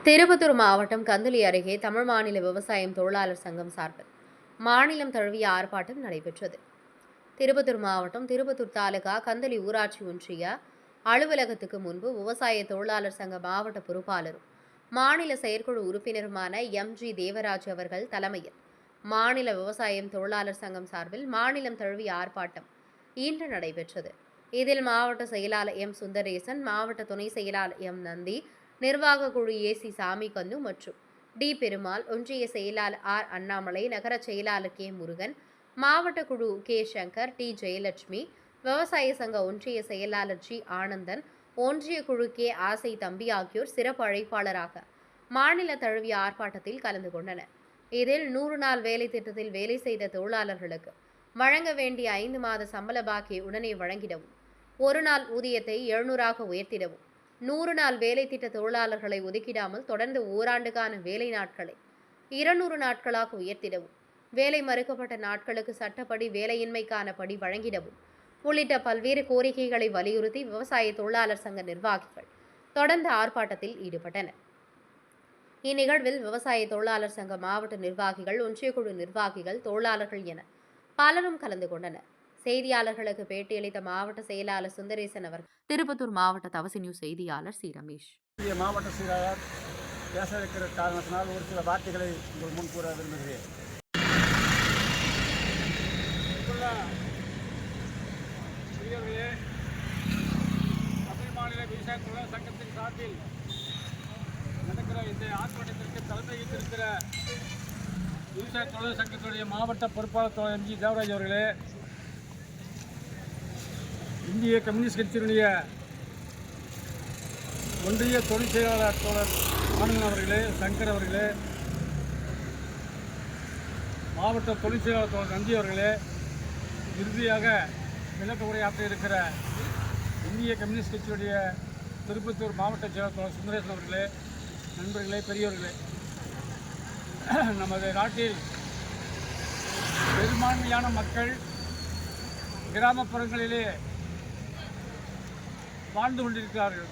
திருப்பத்தூர் மாவட்டம் கந்துலி அருகே தமிழ் மாநில விவசாயம் தொழிலாளர் சங்கம் சார்பில் மாநிலம் தழுவிய ஆர்ப்பாட்டம் நடைபெற்றது. திருப்பத்தூர் மாவட்டம் திருப்பத்தூர் தாலுகா கந்துலி ஊராட்சி ஒன்றிய அலுவலகத்துக்கு முன்பு விவசாய தொழிலாளர் சங்க மாவட்ட பொறுப்பாளரும் மாநில செயற்குழு உறுப்பினருமான எம்.ஜி. தேவராஜ் அவர்கள் தலைமையில் மாநில விவசாயம் தொழிலாளர் சங்கம் சார்பில் மாநிலம் தழுவிய ஆர்ப்பாட்டம் இன்று நடைபெற்றது. இதில் மாவட்ட செயலாளர் எம். சுந்தரேசன், மாவட்ட துணை செயலாளர் எம். நந்தி, நிர்வாக குழு ஏ.சி. சாமிகந்து மற்றும் டி. பெருமாள், ஒன்றிய செயலாளர் ஆர். அண்ணாமலை, நகர செயலாளர் கே. முருகன், மாவட்ட குழு கே. சங்கர், டி. ஜெயலட்சுமி, விவசாய சங்க ஒன்றிய செயலாளர் ஜி. ஆனந்தன், ஒன்றிய குழு கே. ஆசை தம்பி ஆகியோர் சிறப்பு அழைப்பாளராக மாநில தழுவிய ஆர்ப்பாட்டத்தில் கலந்து கொண்டனர். இதில் 100 நாள் வேலை திட்டத்தில் வேலை செய்த தொழிலாளர்களுக்கு வழங்க வேண்டிய 5 மாத சம்பள பாக்கியை உடனே வழங்கிடவும், ஒரு நாள் ஊதியத்தை 700ஆக உயர்த்திடவும், 100 நாள் வேலை திட்ட தொழிலாளர்களை ஒதுக்கிடாமல் தொடர்ந்து ஓராண்டுக்கான வேலை நாட்களை 200 நாட்களாக உயர்த்திடவும், வேலை மறுக்கப்பட்ட நாட்களுக்கு சட்டப்படி வேலையின்மைக்கான படி வழங்கிடவும் உள்ளிட்ட பல்வேறு கோரிக்கைகளை வலியுறுத்தி விவசாய தொழிலாளர் சங்க நிர்வாகிகள் தொடர்ந்து ஆர்ப்பாட்டத்தில் ஈடுபட்டனர். இந்நிகழ்வில் விவசாய தொழிலாளர் சங்க மாவட்ட நிர்வாகிகள், ஒன்றிய குழு நிர்வாகிகள், தொழிலாளர்கள் என பலரும் கலந்து கொண்டனர். செய்தியாளர்களுக்கு பேட்டியளித்த மாவட்ட செயலாளர் சுந்தரேசன் அவர்கள் திருப்பத்தூர் மாவட்ட தவசி நியூஸ் செய்தியாளர் சி. ரமேஷ். மாவட்ட செயலாளர் பேச இருக்கிற காரணத்தினால் ஒரு சில வார்த்தைகளை உங்கள் முன் கூற விரும்புகிறேன். தமிழ் மாநில விவசாய தொழிலாளர் சங்கத்தின் சார்பில் நடக்கிற இந்த ஆர்ப்பாட்டத்திற்கு தலைமையேற்றிருக்கிற விவசாய தொழிலாளர் சங்கத்துடைய மாவட்ட பொறுப்பாளர் தோழர் எம்.ஜி. தேவராஜ் அவர்களே, இந்திய கம்யூனிஸ்ட் கட்சியினுடைய ஒன்றிய துணை செயலாளர் தோழர் ஆனந்தன் அவர்களே, சங்கர் அவர்களே, மாவட்ட துணை செயலாளர் தோழர் நந்தி அவர்களே, இறுதியாக விளக்க உரையாற்ற இருக்கிற இந்திய கம்யூனிஸ்ட் கட்சியுடைய திருப்பத்தூர் மாவட்ட செயலாளர் தோழர் சுந்தரேசன் அவர்களே, நண்பர்களே, பெரியவர்களே, நமது நாட்டில் பெரும்பான்மையான மக்கள் கிராமப்புறங்களிலே வாழ்ந்து கொண்டிருக்கிறார்கள்.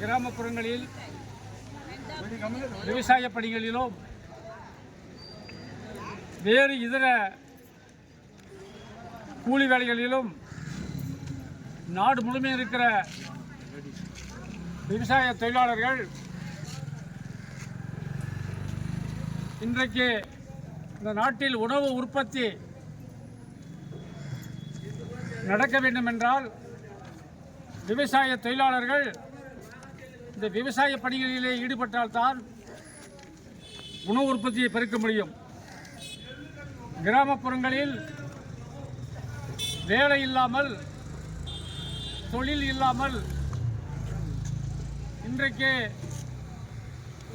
கிராமப்புறங்களில் விவசாய பணிகளிலும் வேறு இதர கூலி வேலைகளிலும் நாடு முழுமையில் இருக்கிற விவசாய தொழிலாளர்கள் இன்றைக்கு இந்த நாட்டில் உணவு உற்பத்தி நடக்க வேண்டும் என்றால் விவசாய தொழிலாளர்கள் இந்த விவசாய பணிகளிலே ஈடுபட்டால்தான் உணவு உற்பத்தியை பெருக்க முடியும். கிராமப்புறங்களில் வேலை இல்லாமல், தொழில் இல்லாமல் இன்றைக்கு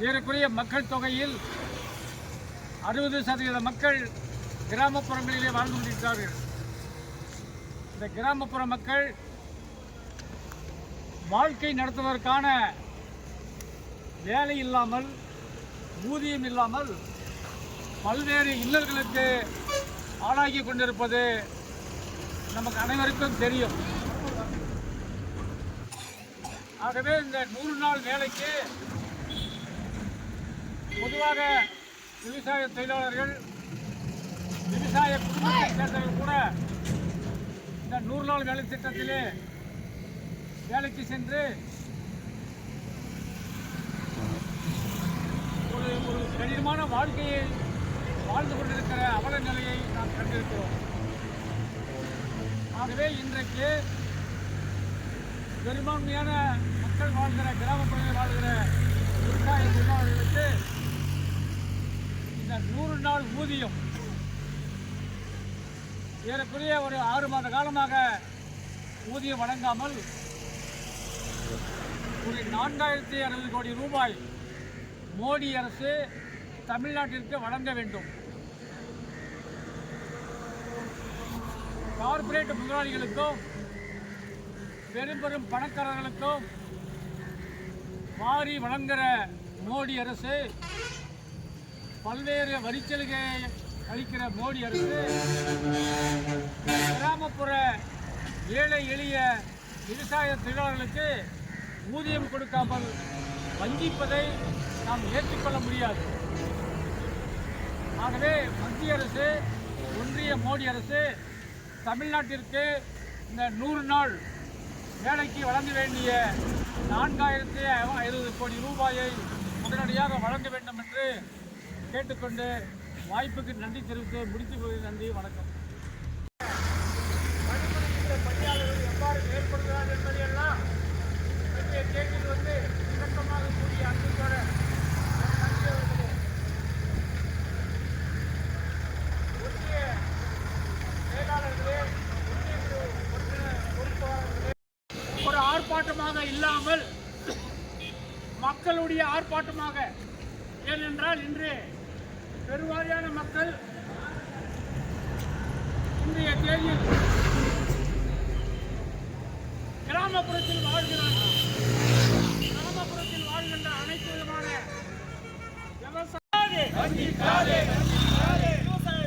ஏறக்குறைய மக்கள் தொகையில் 60% மக்கள் கிராமப்புறங்களிலே வாழ்ந்து கொண்டிருக்கிறார்கள். இந்த கிராமப்புற மக்கள் வாழ்க்கை நடத்துவதற்கான வேலை இல்லாமல், ஊதியம் இல்லாமல் பல்வேறு இன்னல்களுக்கு ஆளாகி கொண்டிருப்பது நமக்கு அனைவருக்கும் தெரியும். ஆகவே இந்த 100 நாள் வேலைக்கு பொதுவாக விவசாய தொழிலாளர்கள், விவசாய குடும்பத்தை சேர்ந்தவர்கள் கூட இந்த 100 நாள் வேலை திட்டத்திலே வேலைக்கு சென்று ஒரு கடினமான வாழ்க்கையை வாழ்ந்து கொண்டிருக்கிற அவல நிலையை நாம் கண்டிருக்கிறோம். ஆகவே இன்றைக்கு பெரும்பான்மையான மக்கள் வாழ்கிற கிராமப்புறங்களில் வாழ்கிற விவசாய தொழிலாளர்களுக்கு இந்த 100 நாள் ஊதியம் ஏறக்குறைய ஒரு 6 மாத காலமாக ஊதியம் வழங்காமல் ஒரு 4060 கோடி ரூபாய் மோடி அரசு தமிழ்நாட்டிற்கு வழங்க வேண்டும். கார்ப்பரேட் முதலாளிகளுக்கும் பெரும் பெரும் பணக்காரர்களுக்கும் வாரி வழங்குகிற மோடி அரசு, பல்வேறு வரிச்சலுகை அளிக்கிற மோடி அரசு கிராமப்புற ஏழை எளிய விவசாய தொழிலாளர்களுக்கு ஊதியம் கொடுக்காமல் வஞ்சிப்பதை நாம் ஏற்றுக்கொள்ள முடியாது. ஆகவே மத்திய அரசு, ஒன்றிய மோடி அரசு தமிழ்நாட்டிற்கு இந்த 100 நாள் வேலைக்கு வழங்க வேண்டிய 4050 கோடி ரூபாயை உடனடியாக வழங்க வேண்டும் என்று கேட்டுக்கொண்டு வாய்ப்புக்கு நன்றி தெரிவித்து முடித்துக் கொள்கிறேன். நன்றி, வணக்கம். பணியாளர்கள் எவ்வாறு செயல்படுகிறார்கள் என்பதையெல்லாம் தேர்தலில் இணக்கமாக கூடிய அன்புத்தோட ஒன்றிய செயலாளர்களே, ஒரு ஆர்ப்பாட்டமாக இல்லாமல் மக்களுடைய ஆர்ப்பாட்டமாக, ஏனென்றால் இன்று பெருவாரியான மக்கள் இன்றைய தேதியில் கிராமப்புறத்தில் வாழ்கிறார்கள். கிராமப்புறத்தில் வாழ்கின்ற அனைத்து விதமான விவசாய தொழிலாளி வஞ்சிக்காதே, விவசாய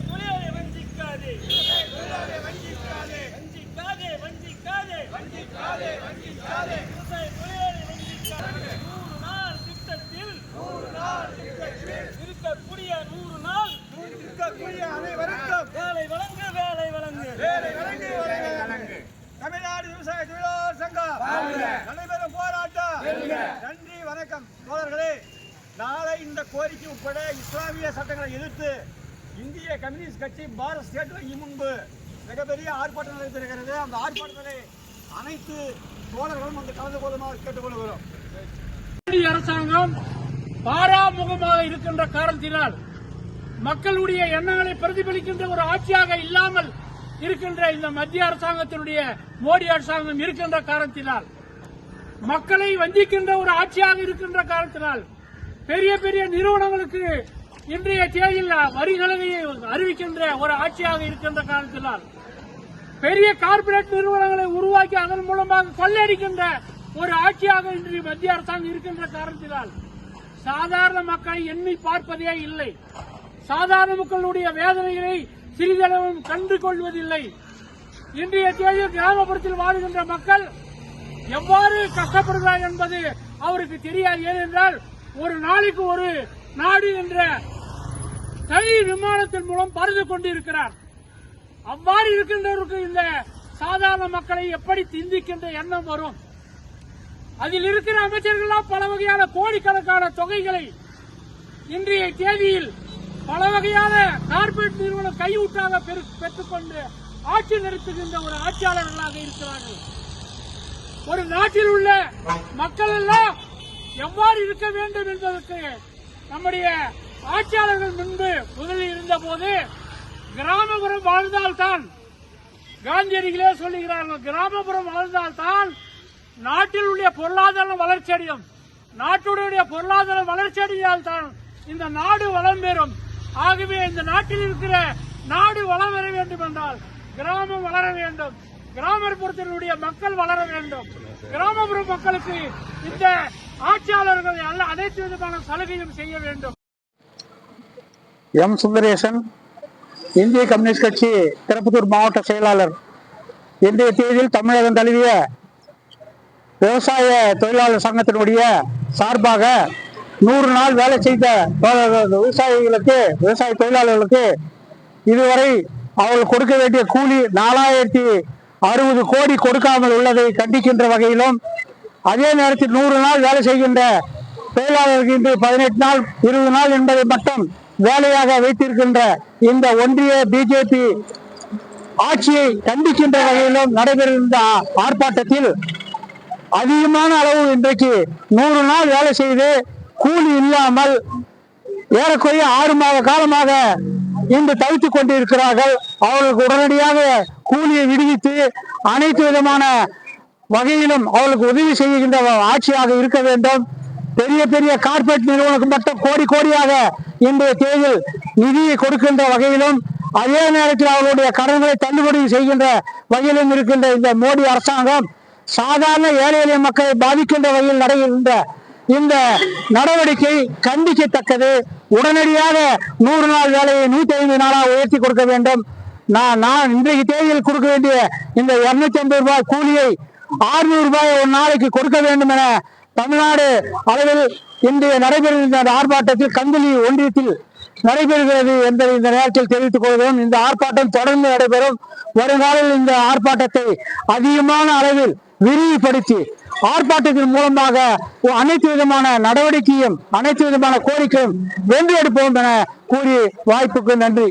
தொழிலாளி வஞ்சிக்காதே, 100 நாள் திட்டத்தில் இருக்கக்கூடிய 100 நாள் அனைவருக்கும் வேலை வழங்கு. தமிழ்நாடு விவசாய தொழிலாளர் சங்கம் நடைபெறும் போராட்டம். நன்றி, வணக்கம் தோழர்களே. நாளை இந்த கோரிக்கை உட்பட இஸ்லாமிய சட்டங்களை எதிர்த்து இந்திய கம்யூனிஸ்ட் கட்சி பாரத் ஸ்டேட் வங்கி முன்பு மிகப்பெரிய ஆர்ப்பாட்டம் நடைபெறுகிறது. அந்த ஆர்ப்பாட்டங்களை அனைத்து தோழர்களும் வந்து கலந்து கொள்ளுமாறு கேட்டுக்கொள்கிறோம். அரசாங்கம் பாராமுகமாக இருக்கின்ற காரணத்தினால், மக்களுடைய எண்ணங்களை பிரதிபலிக்கின்ற ஒரு ஆட்சியாக இல்லாமல் இருக்கின்ற இந்த மத்திய அரசாங்கத்தினுடைய மோடி அரசாங்கம் இருக்கின்ற காரணத்தினால், மக்களை வஞ்சிக்கின்ற ஒரு ஆட்சியாக இருக்கின்ற காரணத்தினால், பெரிய பெரிய நிறுவனங்களுக்கு இன்றைய தேதியில் வரிகளை அறிவிக்கின்ற ஒரு ஆட்சியாக இருக்கின்ற காரணத்தினால், பெரிய கார்ப்பரேட் நிறுவனங்களை உருவாக்கி அதன் மூலமாக கொள்ளையடிக்கின்ற ஒரு ஆட்சியாக இன்று மத்திய அரசாங்கம் இருக்கின்ற காரணத்தினால், சாதாரண மக்களை எண்ணி பார்ப்பதே இல்லை. சாதாரண மக்களுடைய வேதனைகளை சிறிதளவும் கண்டு கொள்வதில்லை. இன்றைய தேதியில் கிராமப்புறத்தில் வாழ்கின்ற மக்கள் எவ்வாறு கஷ்டப்படுகிறார் என்பது அவருக்கு தெரியாது. ஏனென்றால் ஒரு நாளைக்கு ஒரு நாடு என்ற தனி விமானத்தின் மூலம் பறந்து கொண்டிருக்கிறார். அவ்வாறு இருக்கின்றவருக்கு இந்த சாதாரண மக்களை எப்படி சிந்திக்கின்ற எண்ணம் வரும்? அதில் இருக்கிற அமைச்சர்கள் பல வகையான கோடிக்கணக்கான தொகைகளை இன்றைய தேதியில் பல வகையான கார்ப்பரேட் நிறுவனம் கையூட்டாக பெற்றுக்கொண்டு ஆட்சி நடத்துகின்ற ஒரு ஆட்சியாளர்களாக இருக்கிறார்கள். ஒரு நாட்டில் உள்ள மக்கள் எல்லாம் எவ்வாறு இருக்க வேண்டும் என்பதற்கு நம்முடைய ஆட்சியாளர்கள் முன்பு முதலில் இருந்த போது கிராமப்புறம் வாழ்ந்தால்தான், காந்தியடிகளே சொல்லுகிறார்கள், கிராமப்புறம் வாழ்ந்தால்தான் நாட்டில் உள்ள பொருளாதாரம் வளர்ச்சி அடையும். நாட்டுடைய பொருளாதாரம் வளர்ச்சி அடைந்தால் தான் இந்த நாடு வளம் பெறும். ஆகவே இந்த நாட்டில் இருக்கிற நாடு வளம் பெற வேண்டும் என்றால் கிராமம் வளர வேண்டும், கிராமப்புறத்தினுடைய மக்கள் வளர வேண்டும். கிராமப்புற மக்களுக்கு இந்த ஆட்சியாளர்கள் அனைத்து விதமான சலுகையும் செய்ய வேண்டும். எம் சுந்தரேசன், இந்திய கம்யூனிஸ்ட் கட்சி திருப்பத்தூர் மாவட்ட செயலாளர். இன்றைய தேதியில் தமிழகம் தழுவிய விவசாய தொழிலாளர் சங்கத்தினுடைய சார்பாக 100 நாள் வேலை செய்த விவசாய தொழிலாளர்களுக்கு இதுவரை அவர்கள் கொடுக்க வேண்டிய கூலி 4060 கோடி கொடுக்காமல் உள்ளதை கண்டிக்கின்ற வகையிலும், அதே நேரத்தில் 100 நாள் வேலை செய்கின்ற தொழிலாளர்களுக்கு இன்று 18 நாள் 20 நாள் என்பதை மட்டும் வேலையாக வைத்திருக்கின்ற இந்த ஒன்றிய பிஜேபி ஆட்சியை கண்டிக்கின்ற வகையிலும் நடைபெறுகின்ற ஆர்ப்பாட்டத்தில் அதிகமான அளவு இன்றைக்கு 100 நாள் வேலை செய்து கூலி இல்லாமல் ஏறக்குறைய 6 மாத காலமாக இன்று தவித்துக் கொண்டிருக்கிறார்கள். அவர்களுக்கு உடனடியாக கூலியை விடுவித்து அனைத்து விதமான வகையிலும் அவர்களுக்கு உதவி செய்கின்ற ஆட்சியாக இருக்க வேண்டும். பெரிய பெரிய கார்ப்பரேட் நிறுவனங்களுக்கு மட்டும் கோடி கோடியாக இன்றைய தேதியில் நிதியை கொடுக்கின்ற வகையிலும், அதே நேரத்தில் அவர்களுடைய கடன்களை தள்ளுபடி செய்கின்ற வகையிலும் இருக்கின்ற இந்த மோடி அரசாங்கம் சாதாரண ஏழை எளிய மக்களை பாதிக்கின்ற வகையில் நடைபெறுகின்ற இந்த நடவடிக்கை கண்டிக்கத்தக்கது. உடனடியாக 100 நாள் வேலையை 105 நாளாக உயர்த்தி கொடுக்க வேண்டும். நான் இன்றைக்கு தேதியில் கொடுக்க வேண்டிய இந்த 250 ரூபாய் கூலியை 600 ரூபாய் ஒரு நாளைக்கு கொடுக்க வேண்டும் என தமிழ்நாடு அளவில் இன்றைய நடைபெறுகின்ற இந்த ஆர்ப்பாட்டத்தில் கந்தளி ஒன்றியத்தில் நடைபெறுகிறது என்பதை இந்த நேரத்தில் தெரிவித்துக் கொள்கிறோம். இந்த ஆர்ப்பாட்டம் தொடர்ந்து நடைபெறும். வருங்காலில் இந்த ஆர்ப்பாட்டத்தை அதிகமான அளவில் விரிவுபடுத்தி ஆர்ப்பாட்டத்தின் மூலமாக அனைத்து விதமான நடவடிக்கையும் அனைத்து விதமான கோரிக்கையும் வென்று எடுப்போம் என கூறி வாய்ப்புக்கு நன்றி.